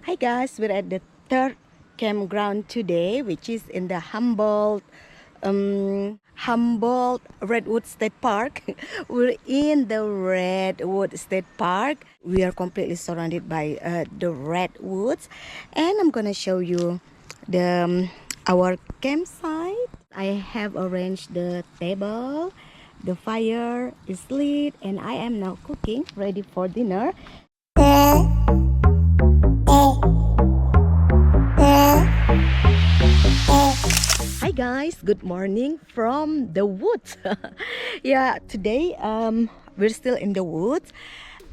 Hi guys, we're at the third campground today, which is in the Humboldt Redwoods State Park. We're in the Redwoods State Park. We are completely surrounded by the redwoods, and I'm gonna show you our campsite. I have arranged the table, the fire is lit, and I am now cooking, ready for dinner. Hi guys, good morning from the woods. Yeah, today we're still in the woods,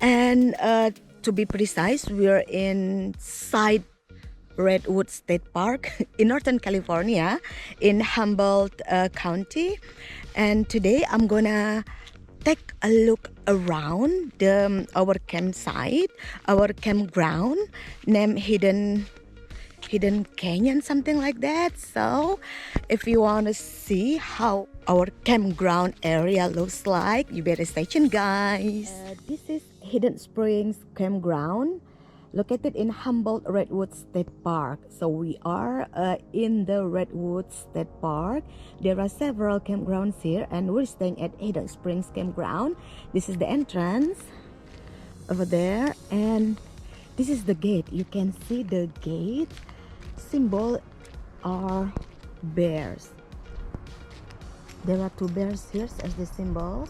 and to be precise, we're inside Redwood State Park in Northern California in Humboldt County. And today I'm gonna take a look around our campsite, our campground named Hidden Canyon, something like that. So if you want to see how our campground area looks like, you better stay tuned, guys. This is Hidden Springs Campground, located in Humboldt Redwoods State Park. So we are in the Redwoods State Park. There are several campgrounds here, and we're staying at Hidden Springs Campground. This is the entrance over there, and this is the gate. You can see the gate symbol are bears. There are two bears here as the symbol,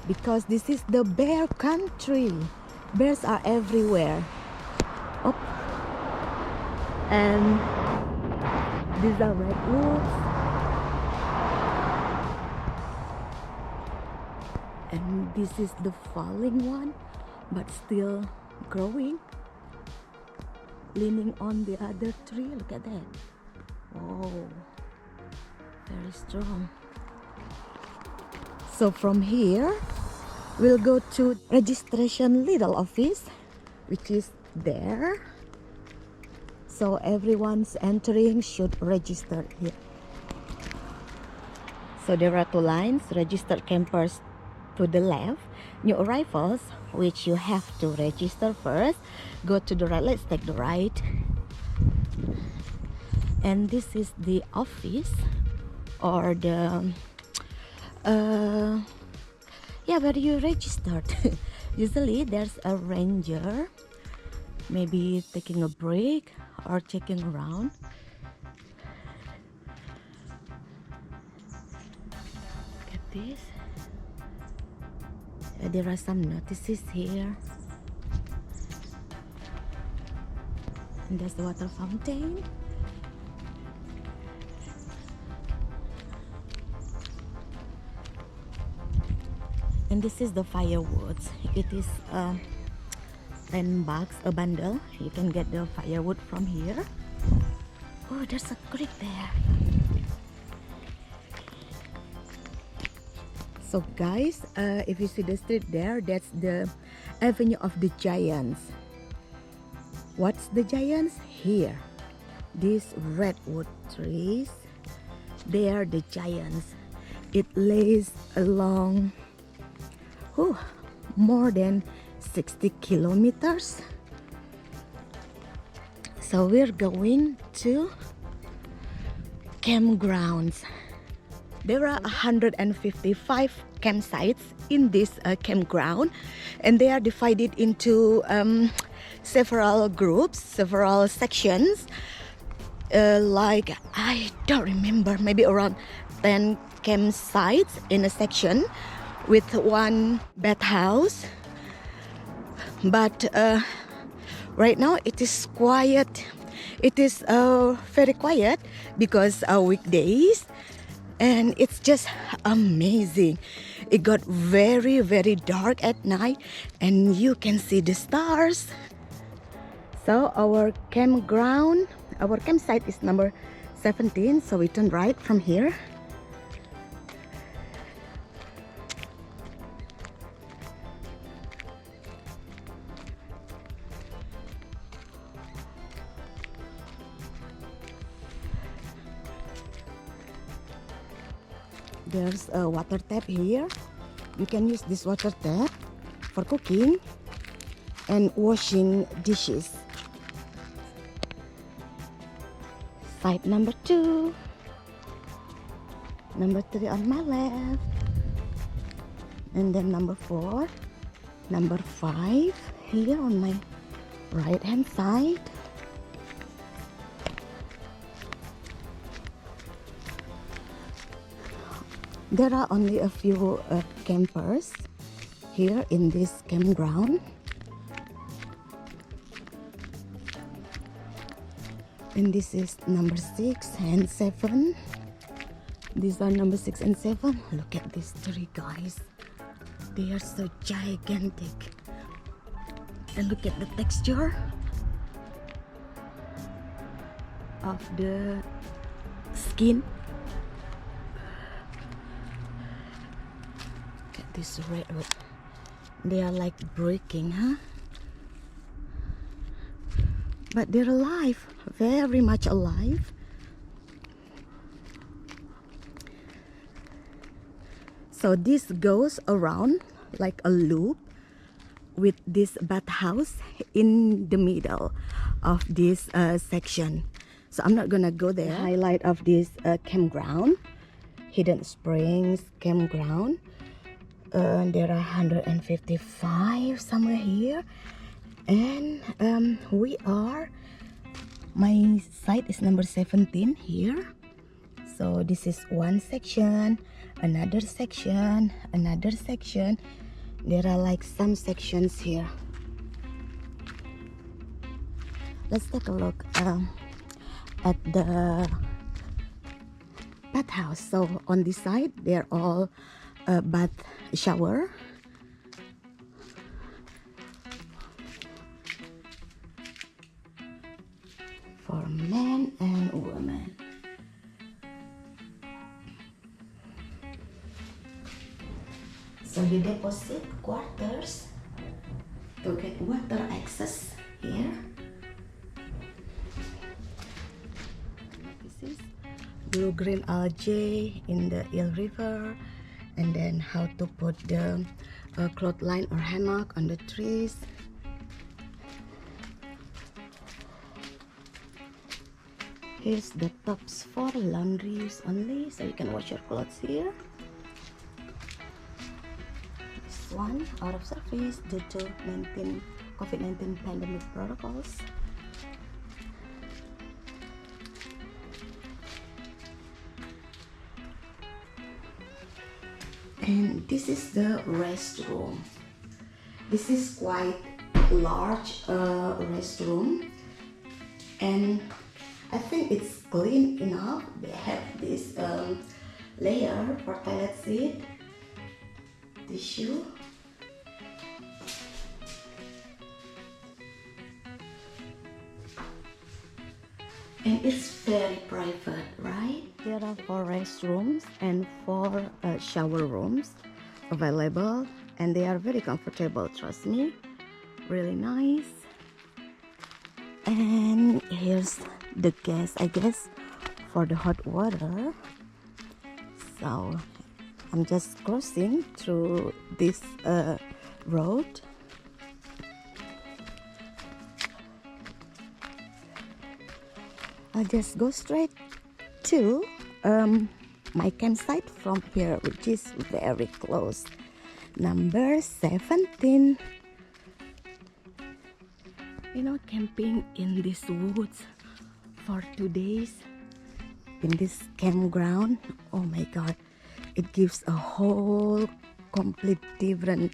because this is the bear country. Bears are everywhere. Oh. And these are redwoods, and this is the falling one, but still growing, leaning on the other tree. Look at that. Oh, very strong. So from here we'll go to registration little office, which is there. So everyone's entering should register here. So there are two lines: registered campers to the left, new arrivals, which you have to register first, go to the right. Let's take the right. And this is the office, or the where you registered. Usually there's a ranger, maybe taking a break or checking around. Look at this. There are some notices here, and there's the water fountain. And this is the firewood. It is $10 a bundle. You can get the firewood from here. Oh, there's a creek there. So guys, if you see the street there, that's the Avenue of the Giants. What's the giants? Here, these redwood trees, they are the giants. It lays along more than 60 kilometers. So we're going to campgrounds. There are 155 campsites in this campground, and they are divided into several groups, several sections. Like, I don't remember, maybe around 10 campsites in a section with one bathhouse. But right now it is quiet. It is very quiet because weekdays, and it's just amazing. It got very, very dark at night, and you can see the stars. So our campsite is number 17. So we turn right from here. There's a water tap here. You can use this water tap for cooking. and washing dishes. Side number 2. Number 3 on my left. And then number 4. Number 5 here on my right hand side. There are only a few campers here in this campground. And this is number 6 and 7. These are number 6 and 7. Look at these 3 guys. They are so gigantic. And look at the texture of the skin. Look at this redwood. They are like breaking, huh? But they're alive, very much alive. So this goes around like a loop with this bathhouse in the middle of this section. So I'm not gonna go there. The highlight of this campground, Hidden Springs Campground. There are 155 somewhere here. And my site is number 17 here. So this is one section, another section, another section. There are like some sections here. Let's take a look at the bathhouse. So on this side, they're all bath shower. For men and women. So you deposit quarters to get water access here. This is blue-green algae in the Eel River, and then how to put the clothesline or hammock on the trees. Here's the tops for laundry use only, so you can wash your clothes here. This one out of service due to COVID-19 pandemic protocols. And this is the restroom. This is quite large restroom, and I think it's clean enough. They have this layer for toilet seat, tissue. And it's very private, right? There are 4 restrooms and 4 shower rooms available, and they are very comfortable, trust me. Really nice. And here's the gas, I guess, for the hot water. So I'm just crossing through this road. I'll just go straight to my campsite from here, which is very close. Number 17. You know, camping in these woods for 2 days in this campground, oh my god, it gives a whole complete different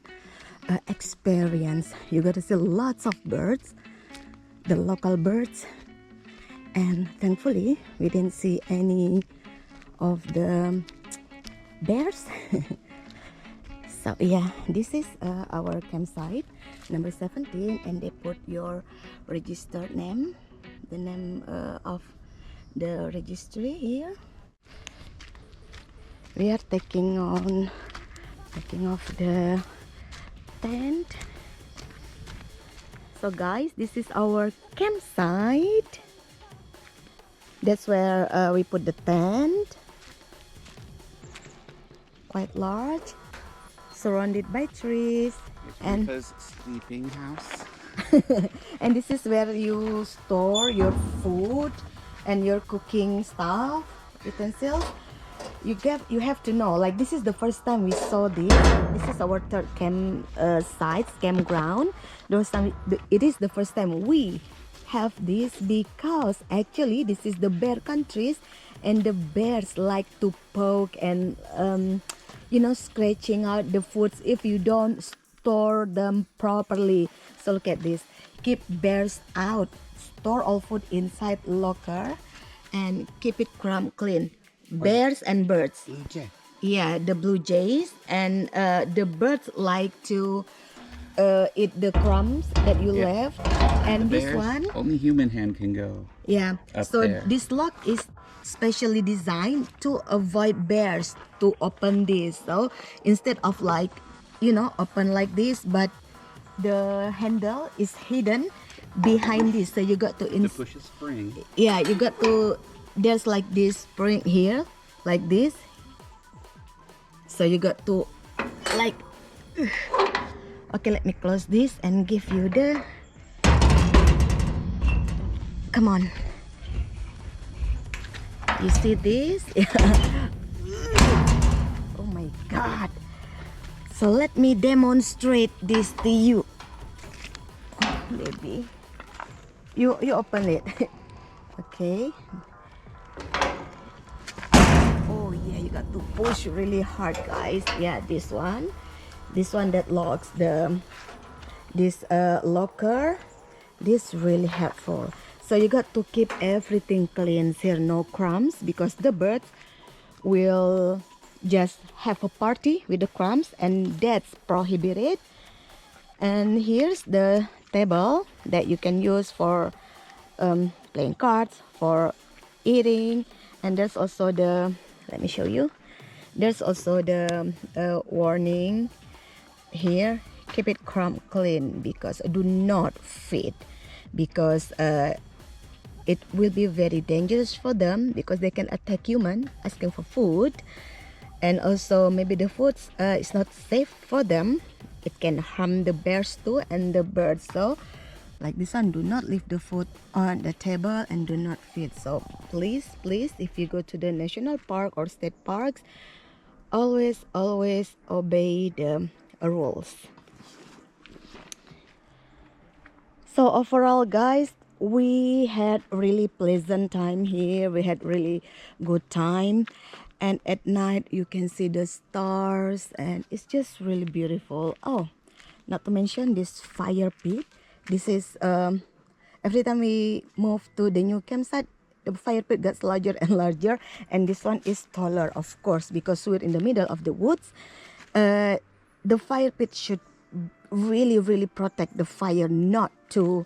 experience. You got to see lots of birds, the local birds, and thankfully we didn't see any of the bears. So yeah, this is our campsite number 17, and they put your registered name, the name of the registry here. We are taking off the tent. So guys, this is our campsite. That's where we put the tent. Quite large, surrounded by trees. And sleeping house. And this is where you store your food and your cooking stuff, utensils. You have to know, like, this is the first time we saw this. This is our third campground. It is the first time we have this, because actually this is the bear countries, and the bears like to poke and scratching out the foods if you don't store them properly. So look at this. Keep bears out. Store all food inside locker and keep it clean. Bears and birds. Blue jay. Yeah, the blue jays, and the birds like to eat the crumbs that you left. And The this bears, one, only human hand can go. yeah. Up So there. this lock is specially designed to avoid bears to open this. So instead of open like this, but the handle is hidden behind this. So you got to To push a spring. yeah, you got to, there's like this spring here, like this. So you got to like okay, let me close this and give you the, come on, you see this? Oh my god. So let me demonstrate this to you. Oh, baby, you open it. Okay. Oh yeah, you got to push really hard, guys. Yeah, this one that locks this locker. This really helpful. So you got to keep everything clean here, no crumbs, because the birds will just have a party with the crumbs, and that's prohibited. And here's the table that you can use for playing cards, for eating. And there's also the, let me show you, there's also the warning here: keep it clean, because do not feed, because it will be very dangerous for them, because they can attack human asking for food. And also maybe the food is not safe for them. It can harm the bears too and the birds. So like this one, do not leave the food on the table and do not feed. So please, if you go to the national park or state parks, always obey the rules. So overall, guys, we had really pleasant time here. We had really good time, and at night you can see the stars, and it's just really beautiful. Oh, not to mention this fire pit. This is every time we move to the new campsite, the fire pit gets larger and larger, and this one is taller, of course, because we're in the middle of the woods. The fire pit should really protect the fire not to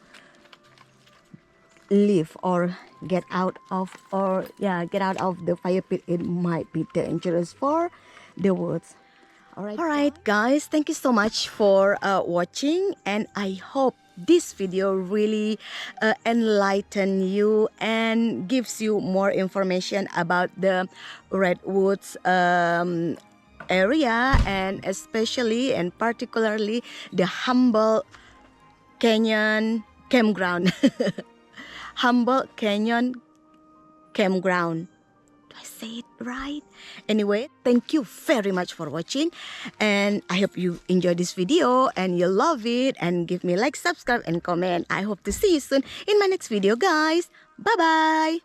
leave or get out of the fire pit. It might be dangerous for the woods. All right guys, thank you so much for watching, and I hope this video really enlighten you and gives you more information about the Redwoods area, and especially and particularly the Humboldt Canyon Campground. Humboldt Canyon Campground. Do I say it right? Anyway, thank you very much for watching, and I hope you enjoyed this video and you love it, and give me like, subscribe and comment. I hope to see you soon in my next video, guys. Bye bye.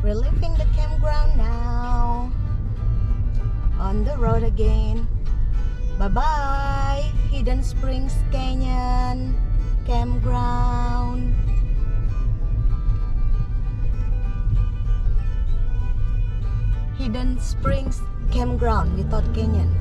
We're leaving the campground now. On the road again. Bye bye, Hidden Springs Canyon Campground. Hidden Springs Campground. We thought canyon.